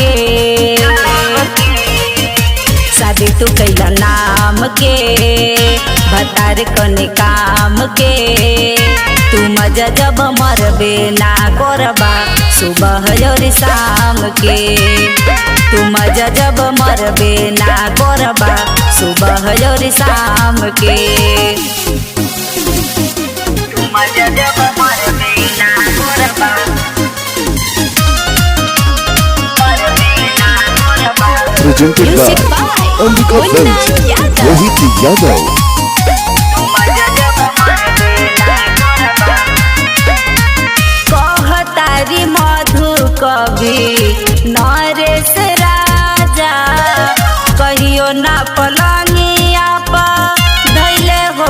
के। शादी तू कैला नाम के भतार कने काम के। तू मजा जब मरबे ना करबा सुबह और शाम के। तू मजा जब मरबे ना करबा सुबह और शाम के। तू मजा जब मरबे ना करबा Presented by Ambika Films, Rohit Yadav।